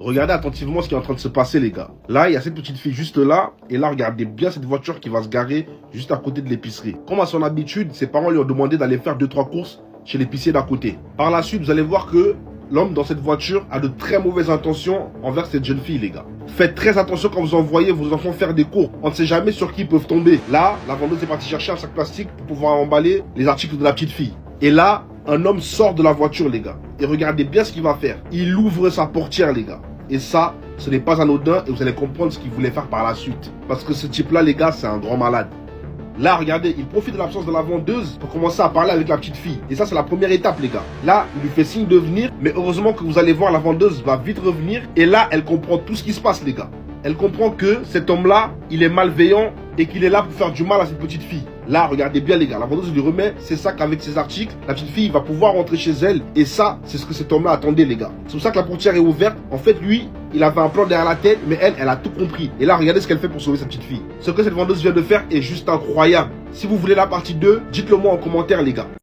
Regardez attentivement ce qui est en train de se passer, les gars. Là, il y a cette petite fille juste là. Et là, regardez bien cette voiture qui va se garer juste à côté de l'épicerie. Comme à son habitude, ses parents lui ont demandé d'aller faire 2-3 courses chez l'épicier d'à côté. Par la suite, vous allez voir que l'homme dans cette voiture a de très mauvaises intentions envers cette jeune fille, les gars. Faites très attention quand vous envoyez vos enfants faire des cours. On ne sait jamais sur qui ils peuvent tomber. Là, la vendeuse est partie chercher un sac plastique pour pouvoir emballer les articles de la petite fille. Et là, un homme sort de la voiture, les gars. Et regardez bien ce qu'il va faire. Il ouvre sa portière, les gars. Et ça, ce n'est pas anodin et vous allez comprendre ce qu'il voulait faire par la suite. Parce que ce type-là, les gars, c'est un grand malade. Là, regardez, il profite de l'absence de la vendeuse pour commencer à parler avec la petite fille. Et ça, c'est la première étape, les gars. Là, il lui fait signe de venir, mais heureusement que vous allez voir, la vendeuse va vite revenir. Et là, elle comprend tout ce qui se passe, les gars. Elle comprend que cet homme-là, il est malveillant et qu'il est là pour faire du mal à cette petite fille. Là, regardez bien, les gars, la vendeuse lui remet ses sacs avec ses articles. La petite fille va pouvoir rentrer chez elle. Et ça, c'est ce que cet homme-là attendait, les gars. C'est pour ça que la portière est ouverte. En fait, lui, il avait un plan derrière la tête, mais elle a tout compris. Et là, regardez ce qu'elle fait pour sauver sa petite fille. Ce que cette vendeuse vient de faire est juste incroyable. Si vous voulez la partie 2, dites-le moi en commentaire, les gars.